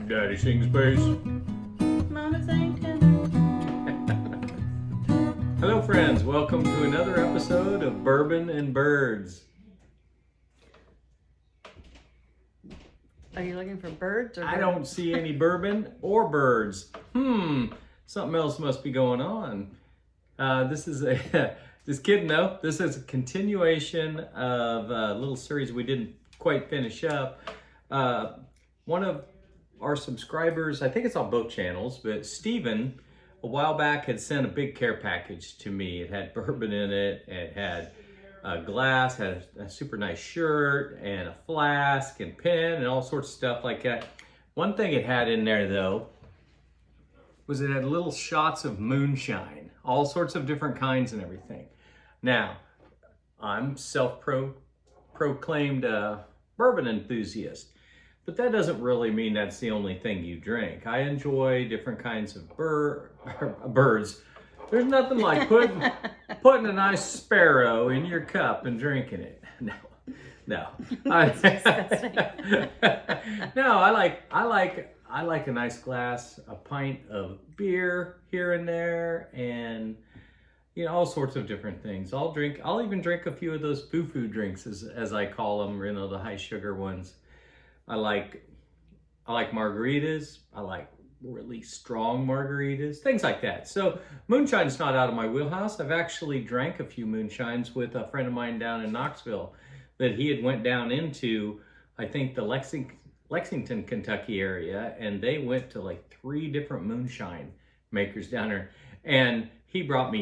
Daddy sings bass. Mama sang tenor. Hello friends, welcome to another episode of Bourbon and Birds. Are you looking for birds or I don't see any bourbon or birds. Something else must be going on. This is just kidding though. This is a continuation of a little series we didn't quite finish up. One of our subscribers, I think it's on both channels, but Steven, a while back had sent a big care package to me. It had bourbon in it, it had a glass, had a super nice shirt, and a flask, and pen, and all sorts of stuff like that. One thing it had in there though, was it had little shots of moonshine, all sorts of different kinds and everything. Now, I'm self-proclaimed bourbon enthusiast. But that doesn't really mean that's the only thing you drink. I enjoy different kinds of birds. There's nothing like putting a nice sparrow in your cup and drinking it. No. That's disgusting. No, I like a nice glass, a pint of beer here and there, and all sorts of different things. I'll even drink a few of those foo-foo drinks as I call them, the high sugar ones. I like margaritas. I like really strong margaritas, things like that. So moonshine's not out of my wheelhouse. I've actually drank a few moonshines with a friend of mine down in Knoxville that he had went down into, I think, the Lexington, Kentucky area, and they went to like 3 different moonshine makers down there. And he brought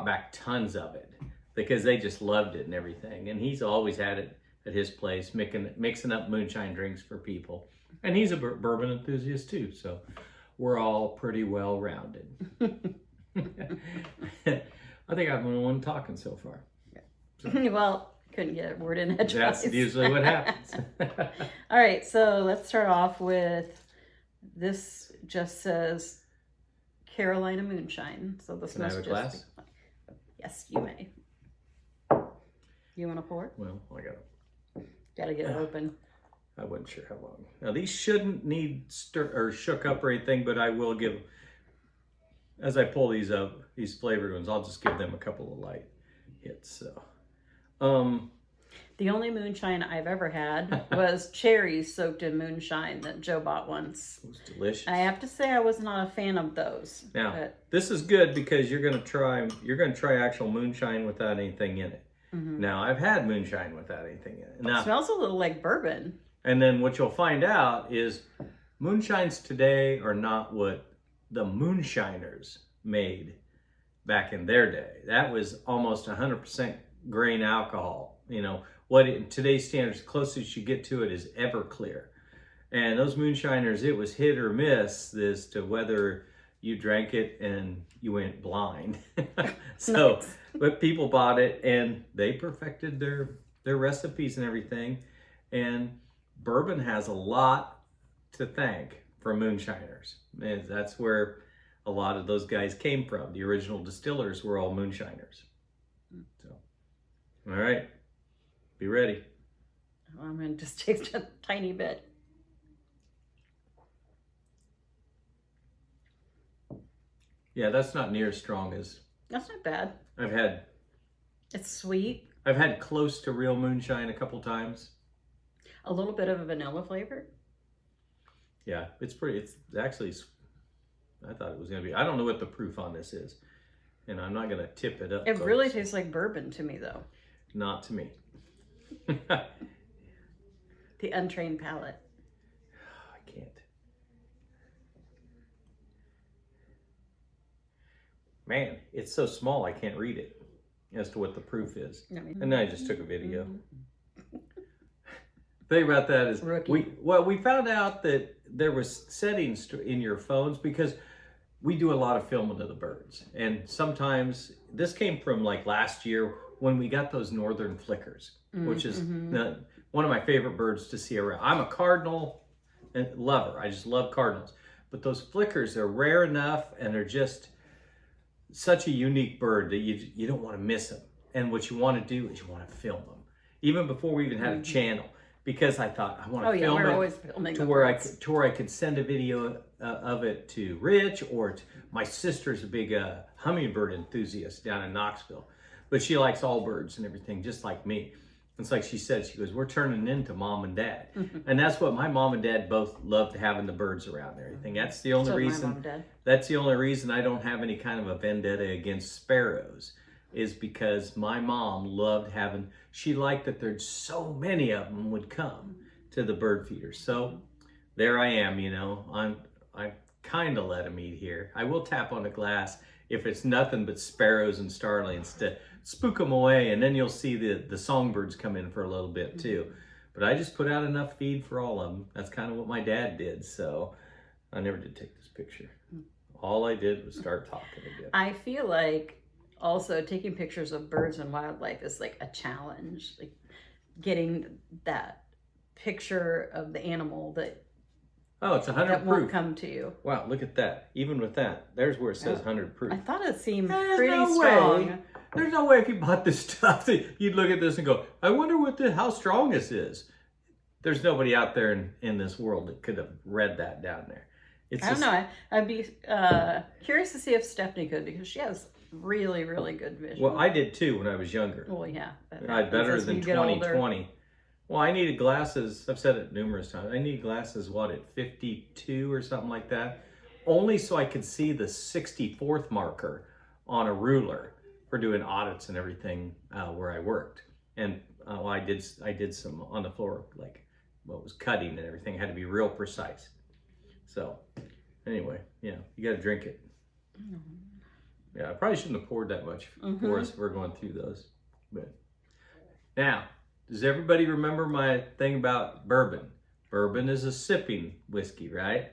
back tons of it because they just loved it and everything. And he's always had it at his place, mixing up moonshine drinks for people. And he's a bourbon enthusiast too, so we're all pretty well rounded. I think I'm the one talking so far. So. Well, couldn't get a word in edgewise. That's usually what happens. All right, so let's start off with this. Just says Carolina Moonshine. So this Can I have a glass? Yes, you may. You want to pour it? Well, I Gotta get it open. I wasn't sure how long. Now these shouldn't need stir or shook up or anything, but I will give, as I pull these up, these flavored ones, I'll just give them a couple of light hits. So, the only moonshine I've ever had was cherries soaked in moonshine that Joe bought once. It was delicious. I have to say I was not a fan of those. Now this is good because you're gonna try actual moonshine without anything in it. Mm-hmm. Now, I've had moonshine without anything in it. Now, it smells a little like bourbon. And then what you'll find out is moonshines today are not what the moonshiners made back in their day. That was almost 100% grain alcohol. What in today's standards, closest you get to it is Everclear. And those moonshiners, it was hit or miss as to whether you drank it and you went blind. So, nice. But people bought it and they perfected their recipes and everything. And bourbon has a lot to thank from moonshiners. And that's where a lot of those guys came from. The original distillers were all moonshiners. So, all right, be ready. I'm going to just taste a tiny bit. Yeah, that's not near as strong as... That's not bad. It's sweet. I've had close to real moonshine a couple times. A little bit of a vanilla flavor. Yeah, it's actually, I thought it was going to be, I don't know what the proof on this is. And I'm not going to tip it up. It really tastes like bourbon to me though. Not to me. The untrained palate. I can't. Man, it's so small I can't read it as to what the proof is. And then I just took a video. The thing about that is we found out that there was settings in your phones because we do a lot of filming of the birds. And sometimes, this came from like last year when we got those northern flickers, which is one of my favorite birds to see around. I'm a cardinal lover. I just love cardinals. But those flickers are rare enough and they're just such a unique bird that you don't want to miss them. And what you want to do is you want to film them. Even before we even had a channel. because I thought I want to Oh yeah, film we're it always filming to the where birds. to where I could send a video of it to Rich or to, my sister's a big hummingbird enthusiast down in Knoxville, but she likes all birds and everything just like me. It's like she said, she goes, we're turning into mom and dad. And that's what my mom and dad both loved, having the birds around and everything. That's the only So my mom reason. and dad. That's the only reason I don't have any kind of a vendetta against sparrows, is because my mom loved having, she liked that there's so many of them would come to the bird feeder. So there I am, you know, I kind of let them eat here. I will tap on the glass if it's nothing but sparrows and starlings to spook them away, and then you'll see the songbirds come in for a little bit too. But I just put out enough feed for all of them. That's kind of what my dad did, so I never did take this picture. All I did was start talking again. I feel like also taking pictures of birds and wildlife is like a challenge, like getting that picture of the animal that Oh, it's 100 that won't proof. come to you. Wow, look at that. Even with that, there's where it says 100 proof. I thought it seemed There's pretty no strong. way. There's no way if you bought this stuff that you'd look at this and go, I wonder how strong this is. There's nobody out there in this world that could have read that down there. It's I don't know. I'd be curious to see if Stephanie could, because she has really, really good vision. Well, I did too when I was younger. Well, yeah. I better as than you get older. 2020. Well, I needed glasses. I've said it numerous times. I needed glasses, what, at 52 or something like that? Only so I could see the 64th marker on a ruler for doing audits and everything where I worked. And well, I did some on the floor, like what was cutting and everything. It had to be real precise. So anyway, yeah, you got to drink it. Yeah, I probably shouldn't have poured that much for us if we're going through those. But now, does everybody remember my thing about bourbon? Bourbon is a sipping whiskey, right?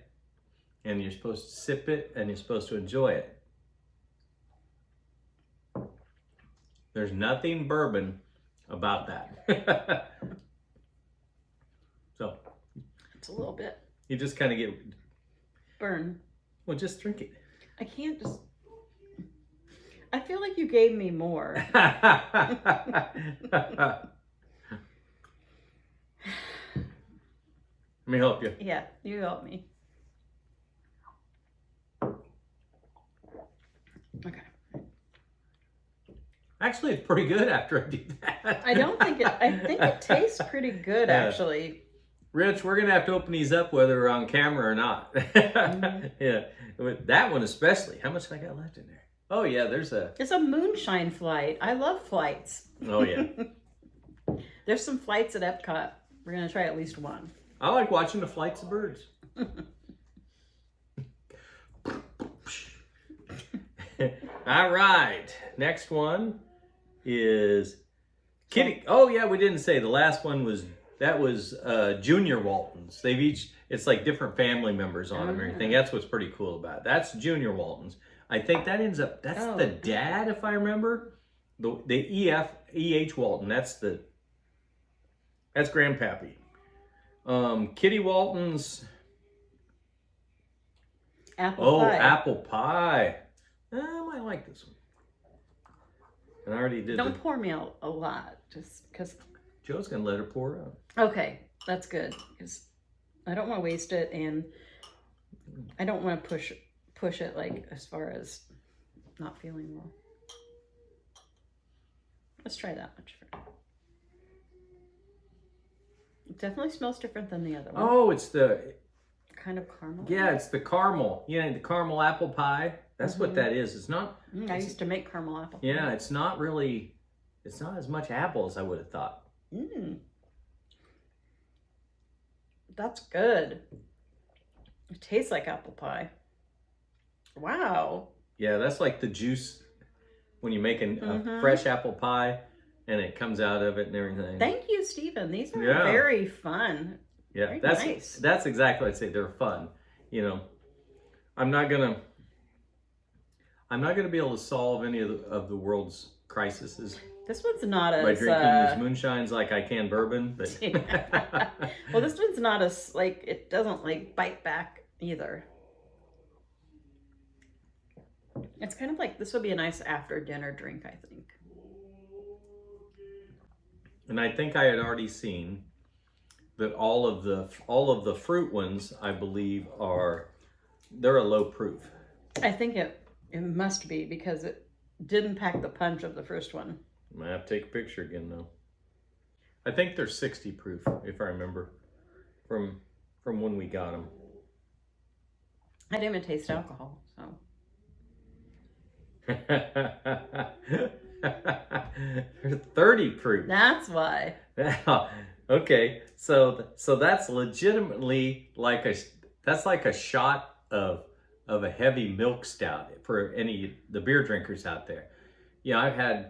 And you're supposed to sip it and you're supposed to enjoy it. There's nothing bourbon about that. So It's a little bit you just kind of get, burn. well, just drink it. I can't just. I feel like you gave me more. Let me help you. Yeah, you help me. Okay. Actually, it's pretty good after I do that. I don't think it. I think it tastes pretty good, Yeah. actually. Rich, we're gonna have to open these up whether we're on camera or not. Yeah, with that one especially. How much I got left in there? Oh yeah, there's a. It's a moonshine flight. I love flights. Oh yeah. There's some flights at Epcot. We're gonna try at least one. I like watching the flights of birds. All right, next one is Kitty. Oh yeah, we didn't say the last one was Junior Waltons. They've each, it's like different family members on them and everything. That's what's pretty cool about it. That's Junior Waltons. I think that ends up, that's the dad, if I remember. The E.H. Walton, that's Grandpappy. Kitty Walton's, Apple pie. apple pie. I might like this one. And I already did. Don't pour me out a lot, just because. Joe's gonna let her pour out. Okay, that's good, because I don't want to waste it, and I don't want to push it like as far as not feeling well. Let's try that much first. It definitely smells different than the other one. Oh, it's the Kind of caramel. yeah, it's the caramel. Yeah, the caramel apple pie. That's what that is. It's not. I used to make caramel apple pie. Yeah, it's not really. It's not as much apple as I would have thought. That's good. It tastes like apple pie. Wow. Yeah, that's like the juice when you make a fresh apple pie and it comes out of it and everything. Thank you, Stephen. These are Yeah. very fun. Yeah, Very that's nice. that's exactly what I'd say. They're fun. You know, I'm not gonna be able to solve any of the world's crises This one's not as by drinking these moonshines like I can bourbon, but well, this one's not as like, it doesn't like bite back either. It's kind of like, this would be a nice after dinner drink, I think. And I think I had already seen that all of the fruit ones, I believe, they're a low proof. I think it must be because it didn't pack the punch of the first one. I'm gonna have to take a picture again though. I think they're 60 proof, if I remember, from when we got them. I didn't even taste alcohol, so. They're 30 proof. That's why. Okay, so that's legitimately like a shot of a heavy milk stout for any the beer drinkers out there. Yeah,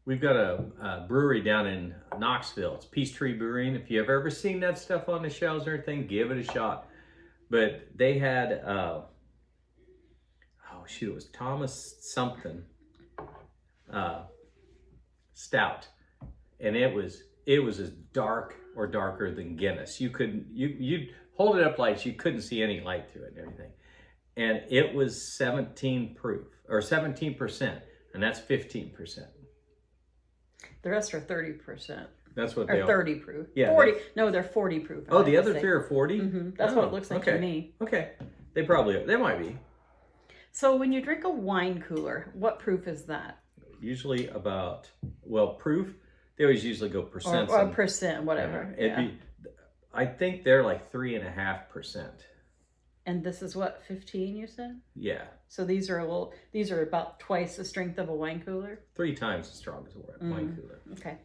we've got a brewery down in Knoxville. It's Peachtree Brewing. If you have ever seen that stuff on the shelves or anything, give it a shot. But they had it was Thomas something stout, and it was as dark or darker than Guinness. You'd hold it up like you couldn't see any light through it and everything, and it was 17 proof or 17%, and that's 15%. The rest are 30%. That's what they are. 30 proof. Yeah, 40. No, they're 40 proof. Oh, the other three are 40? Mm-hmm. That's what it looks like to me. Okay. They might be. So when you drink a wine cooler, what proof is that? Usually proof, they always usually go percent. Or percent, whatever. I think they're like 3.5%. And this is what, 15 you said? Yeah. So these are about twice the strength of a wine cooler? 3 times as strong as a wine cooler. Okay.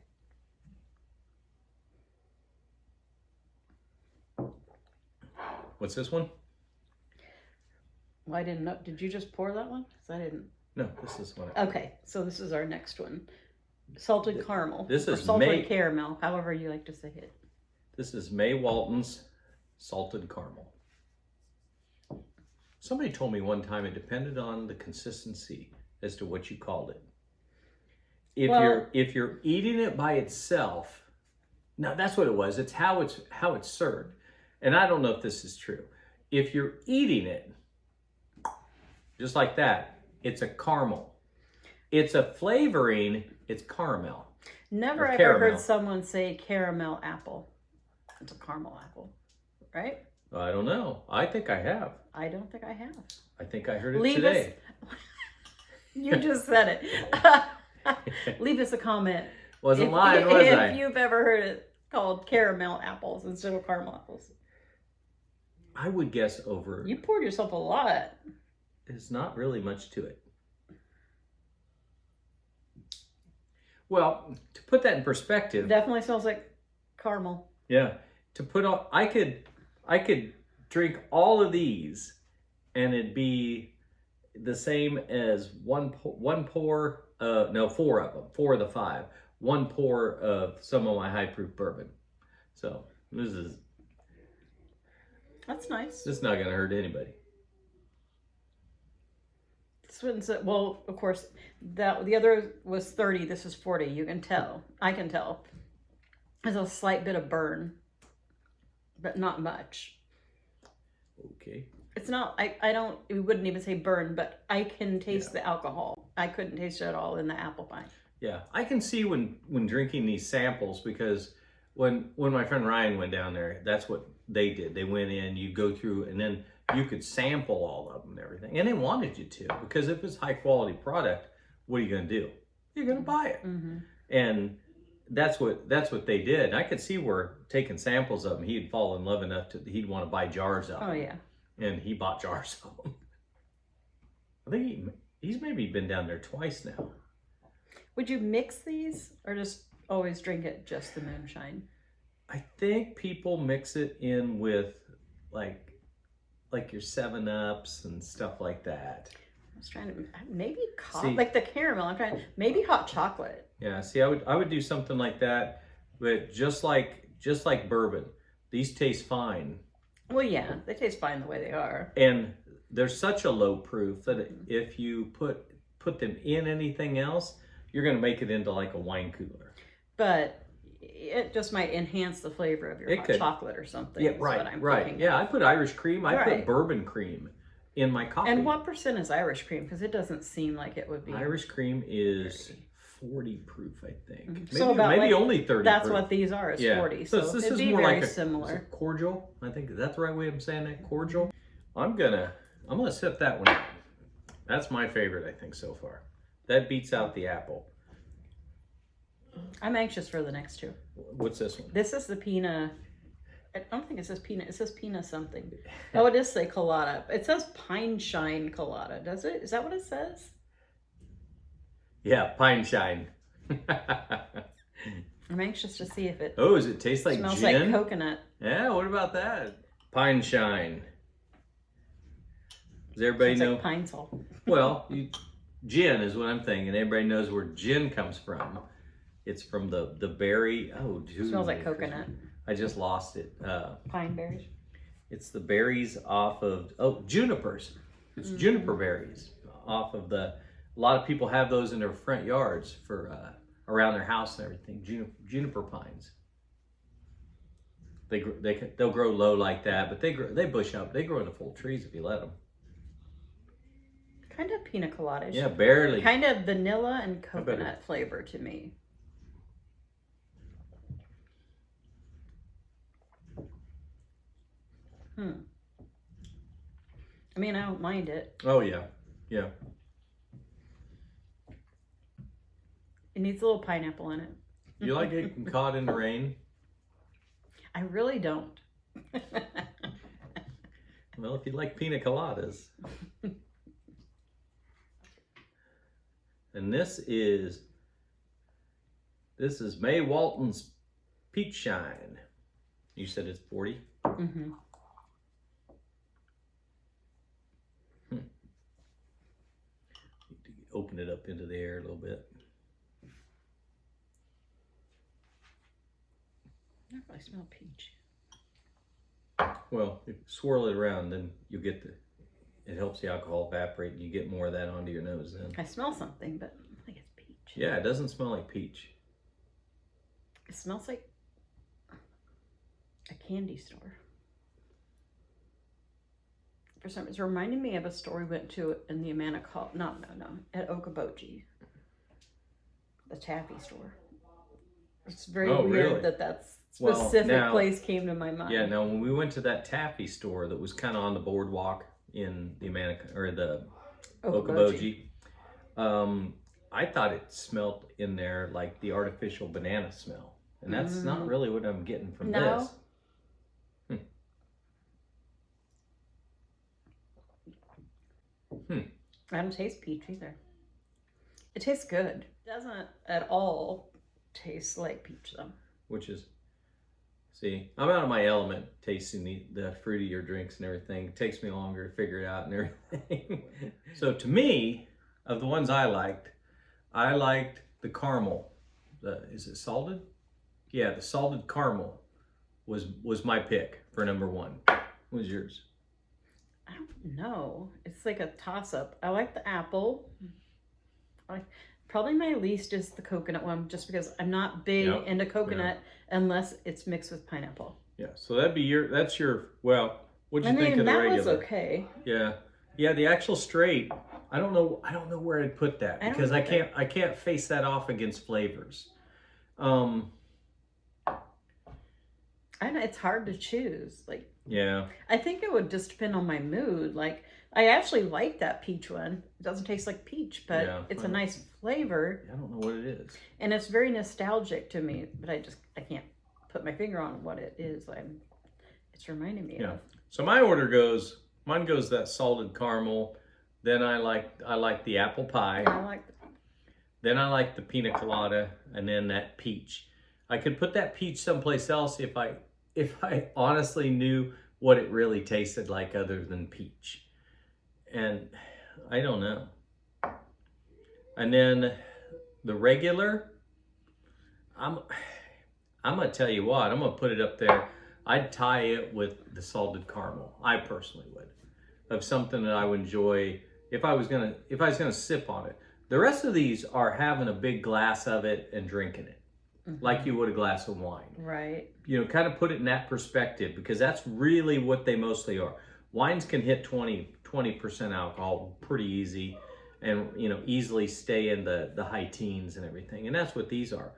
What's this one? Well, I didn't know. Did you just pour that one? Because I didn't. No, this is one. Okay, so this is our next one. Salted caramel. This is salted caramel, however you like to say it. This is May Walton's salted caramel. Somebody told me one time it depended on the consistency as to what you called it. If you're eating it by itself, now that's what it was. It's how it's served. And I don't know if this is true. If you're eating it, just like that, it's a caramel. It's a flavoring, it's caramel. Never ever heard someone say caramel apple. It's a caramel apple, right? I don't know. I think I have. I don't think I have. I think I heard it today. You just said it. Leave us a comment. Wasn't lying, was I? If you've ever heard it called caramel apples instead of caramel apples. I would guess over. You poured yourself a lot. There's not really much to it. Well, to put that in perspective. Definitely smells like caramel. Yeah. To put on, I could drink all of these and it'd be the same as one pour, 4 of them, 4 of the 5. 1 pour of some of my high proof bourbon. So that's nice. This is not going to hurt anybody. Well, of course, the other was 30. This is 40. You can tell. I can tell. There's a slight bit of burn, but not much. Okay. It's not. We wouldn't even say burn, but I can taste the alcohol. I couldn't taste it at all in the apple pie. Yeah, I can see when drinking these samples, because when my friend Ryan went down there, that's what they did. They went in, you go through, and then you could sample all of them and everything. And they wanted you to, because if it's high quality product, what are you going to do? You're going to buy it. Mm-hmm. And that's what they did. And I could see where taking samples of them, he'd fall in love enough he'd want to buy jars of them. Oh, yeah. And he bought jars of them. I think he's maybe been down there twice now. Would you mix these or just always drink it just the moonshine? I think people mix it in with like your 7-Ups and stuff like that. I was trying to like the caramel. Maybe hot chocolate. Yeah, see, I would do something like that, but just like bourbon, these taste fine. Well, yeah, they taste fine the way they are. And they're such a low proof that if you put them in anything else, you're going to make it into like a wine cooler. But it just might enhance the flavor of your hot chocolate or something. Yeah, right. Yeah, I put Irish cream. I put bourbon cream in my coffee. And what % is Irish cream? Because it doesn't seem like it would be. Irish cream is 40 proof, I think. Maybe, So about maybe like, only 30 that's proof. what these are, is Yeah. 40. So So this it'd is be more very like a similar. cordial. I think, is that the right way of saying that? Cordial? I'm gonna sip that one out. That's my favorite, I think, so far. That beats out the apple. I'm anxious for the next two. What's this one? This is the Pina. I don't think it says Pina. It says Pina something. Oh, it does say colada. It says Pine Shine colada. Does it? Is that what it says? Yeah, Pine Shine. I'm anxious to see if it Oh, does it taste like smells gin? like coconut. Yeah, what about that? Pine Shine. Does everybody Smells know? like pine salt. Well, gin is what I'm thinking. Everybody knows where gin comes from. It's from the berry. Oh, dude. Smells like coconut. I just lost it. Pine berries. It's the berries off of, junipers. It's juniper berries off of the, a lot of people have those in their front yards for around their house and everything. Juniper pines. They'll grow low like that, but they bush up. They grow into full trees if you let them. Kind of pina colada. Yeah, barely. Kind of vanilla and coconut flavor to me. I mean, I don't mind it. Oh yeah, yeah. It needs a little pineapple in it. You like getting caught in the rain? I really don't. Well, if you like pina coladas. And this is May Walton's Peach Shine. You said it's 40? Mm-hmm. Need to open it up into the air a little bit. I don't really smell peach. Well, if you swirl it around, then you'll get it helps the alcohol evaporate and you get more of that onto your nose then. I smell something, but I don't think it's peach. Yeah, it doesn't smell like peach. It smells like a candy store. For some, it's reminding me of a store we went to in the Amana at Okoboji, the taffy store. It's very weird really? that specific now, place came to my mind. Yeah, now when we went to that taffy store that was kind of on the boardwalk in the the Okoboji, I thought it smelled in there like the artificial banana smell, and that's not really what I'm getting from this. I don't taste peach either. It tastes good. It doesn't at all taste like peach though. Which is, see, I'm out of my element tasting the fruitier drinks and everything. It takes me longer to figure it out and everything. So to me, of the ones I liked the caramel. Is it salted? Yeah, the salted caramel was my pick for number one. What was yours? I don't know. It's like a toss-up. I like the apple. Probably my least is the coconut one, just because I'm not big into coconut unless it's mixed with pineapple. Yeah, so that'd be that's your, well, what'd you think of the regular? That was okay. Yeah. Yeah, the actual straight, I don't know where I'd put that because I can't face that off against flavors. I know it's hard to choose. Like, yeah. I think it would just depend on my mood. Like, I actually like that peach one. It doesn't taste like peach, but it's a nice flavor. I don't know what it is. And it's very nostalgic to me, but I can't put my finger on what it is. It's reminding me of. So my order goes, mine goes that salted caramel. Then I like the apple pie. I like that. Then I like the pina colada, and then that peach. I could put that peach someplace else if I honestly knew what it really tasted like other than peach. And I don't know. And then the regular, I'm gonna tell you what, I'm gonna put it up there. I'd tie it with the salted caramel. I personally would, of something that I would enjoy if I was gonna sip on it. The rest of these are having a big glass of it and drinking it, like you would a glass of wine. Right. You know, kind of put it in that perspective, because that's really what they mostly are. Wines can hit 20% alcohol pretty easy, and easily stay in the high teens and everything. And that's what these are.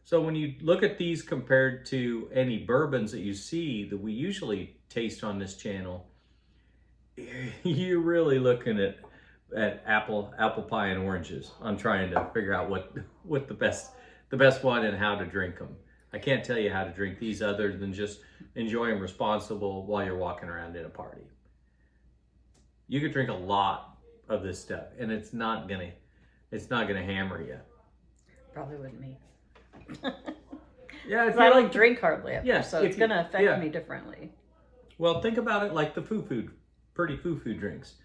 So when you look at these compared to any bourbons that you see that we usually taste on this channel, you're really looking at apple pie and oranges. I'm trying to figure out what the best one and how to drink them. I can't tell you how to drink these other than just enjoy them responsible while you're walking around in a party. You could drink a lot of this stuff, and it's not gonna hammer you. Probably wouldn't me. Yeah, if I you don't drink hardly ever, Yeah, so if it's you- gonna affect yeah. me differently. Well, think about it like the pretty foo-foo drinks.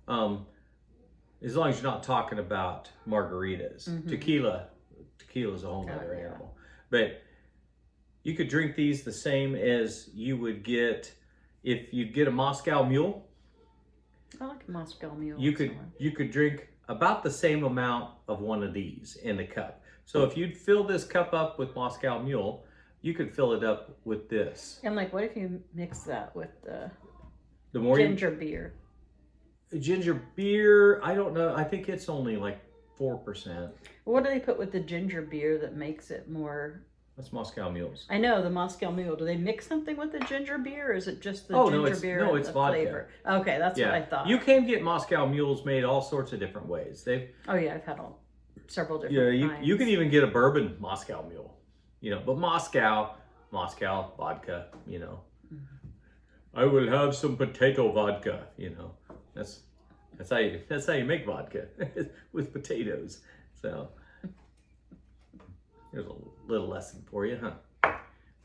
As long as you're not talking about margaritas. Tequila's a whole other animal. But you could drink these the same as you would get if you'd get a Moscow Mule. I like a Moscow Mule. You could drink about the same amount of one of these in the cup. So if you'd fill this cup up with Moscow Mule, you could fill it up with this. And like, what if you mix that with The more ginger beer? Ginger beer, I don't know. I think it's only like 4%. What do they put with the ginger beer that makes it more? That's Moscow Mules. I know the Moscow Mule. Do they mix something with the ginger beer, or is it just the ginger beer? No, and it's the vodka. flavor? Okay, that's what I thought. You can get Moscow Mules made all sorts of different ways. Oh yeah, I've had several different kinds. You can even get a bourbon Moscow Mule. But Moscow vodka. I will have some potato vodka. That's how you make vodka with potatoes. So there's a little lesson for you, huh?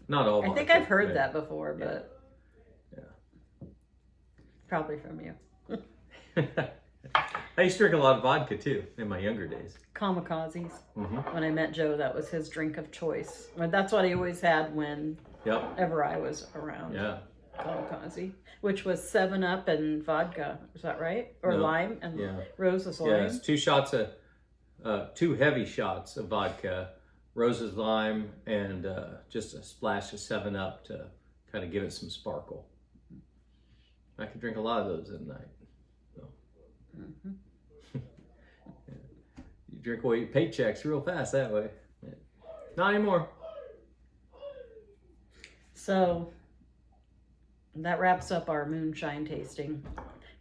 Not all. I think vodka, I've heard but- that before, but probably from you. I used to drink a lot of vodka too in my younger days. Kamikazes. Mm-hmm. When I met Joe, that was his drink of choice. But that's what he always had whenever I was around. Yeah. Kamikaze, which was 7-Up and vodka. Is that right? Or No. lime and Rose's lime. Yeah, it's 2 heavy shots of vodka, Rose's lime, and just a splash of 7-Up to kind of give it some sparkle. I could drink a lot of those at night. So. You drink away your paychecks real fast that way. Not anymore. So that wraps up our moonshine tasting.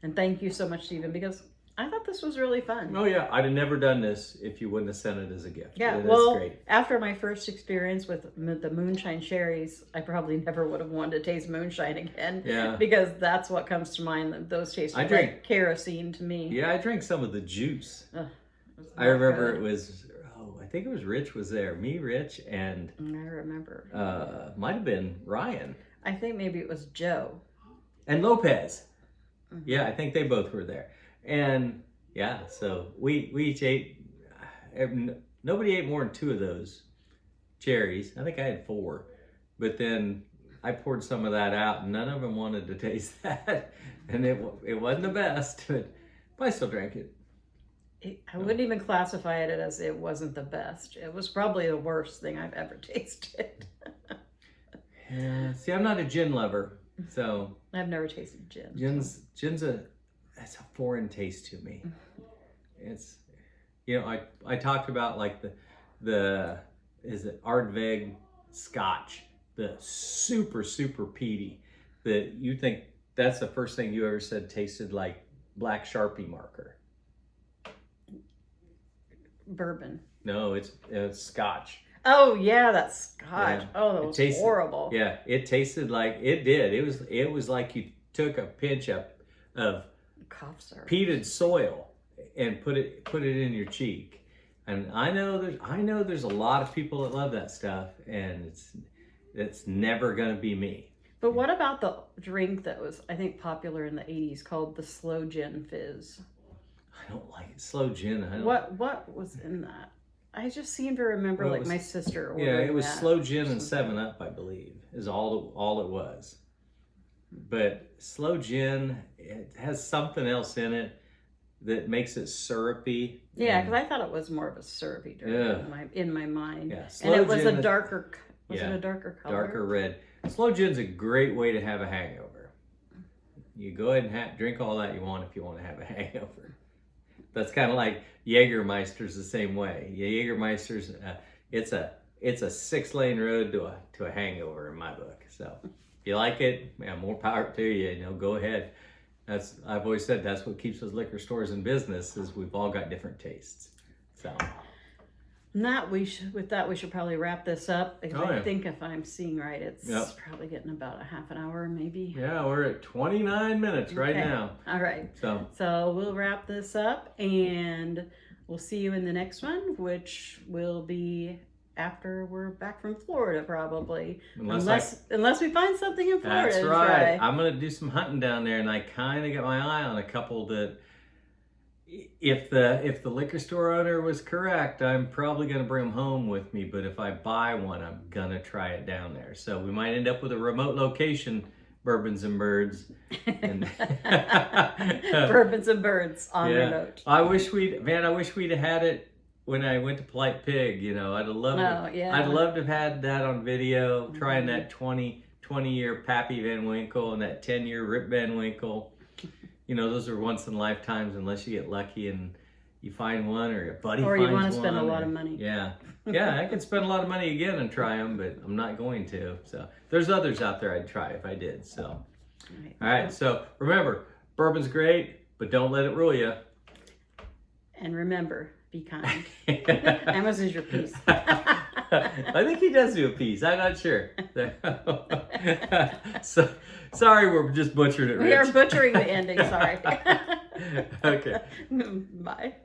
And thank you so much, Stephen, because I thought this was really fun. Oh yeah, I'd have never done this if you wouldn't have sent it as a gift. Yeah, That's well, great. after my first experience with the moonshine cherries, I probably never would have wanted to taste moonshine again. Yeah. Because that's what comes to mind. Those taste like kerosene to me. Yeah, I drank some of the juice. Ugh, I remember it was, I think it was Rich was there. Me, Rich, and I remember. might have been Ryan. I think maybe it was Joe. And Lopez. Mm-hmm. Yeah, I think they both were there. And yeah, so we each ate, nobody ate more than 2 of those cherries. I think I had 4. But then I poured some of that out and none of them wanted to taste that. And it wasn't the best, but I still drank it. I wouldn't even classify it as it wasn't the best. It was probably the worst thing I've ever tasted. Yeah, see, I'm not a gin lover, so I've never tasted gin. Gin's that's a foreign taste to me. It's, I talked about like the is it Ardbeg Scotch, the super peaty, that you think that's the first thing you ever said tasted like black Sharpie marker. Bourbon. No, it's Scotch. Oh yeah, that's Scotch. Yeah. Oh, that was horrible. Yeah, it tasted like it did. It was like you took a pinch of Cough syrup. peated soil and put it in your cheek. And I know there's a lot of people that love that stuff, and it's never gonna be me. But what about the drink that was, I think, popular in the 80s called the Slow Gin Fizz? I don't like it. Slow gin. What was in that? I just seem to remember my sister ordering Yeah, it was that slow gin or and something. 7-Up, I believe, is all it was. But slow gin, it has something else in it that makes it syrupy. Yeah, because I thought it was more of a syrupy drink in my mind. Yeah, and slow it was gin a darker. Was it a darker color? Darker red. Slow gin's a great way to have a hangover. You go ahead and drink all that you want if you want to have a hangover. That's kind of like Jägermeister's the same way. Jägermeister's it's a 6-lane road to a hangover in my book. So if you like it, man, more power to you. You know, go ahead. I've always said that's what keeps those liquor stores in business, is we've all got different tastes. So with that we should probably wrap this up, because I think if I'm seeing right, it's probably getting about a half an hour maybe. Yeah, we're at 29 minutes right now. All right. So we'll wrap this up, and we'll see you in the next one, which will be after we're back from Florida, probably. Unless we find something in Florida. That's right. I'm going to do some hunting down there, and I kind of got my eye on a couple that, if the liquor store owner was correct, I'm probably going to bring them home with me. But if I buy one, I'm going to try it down there. So we might end up with a remote location, Bourbons and Birds. And Bourbons and Birds on remote. I wish we'd have had it when I went to Polite Pig. You know, I'd have loved I'd love to have had that on video, trying that 20-year Pappy Van Winkle and that 10-year Rip Van Winkle. You know, those are once in lifetimes, unless you get lucky and you find one, or your buddy finds one. Or you want to spend a lot of money. Yeah. I could spend a lot of money again and try them, but I'm not going to. So there's others out there I'd try if I did. So, all right. So remember, bourbon's great, but don't let it rule you. And remember, be kind. Amos is your piece. I think he does do a piece. I'm not sure. So sorry, we're just butchering it, Rich. We are butchering the ending. Sorry. Okay. Bye.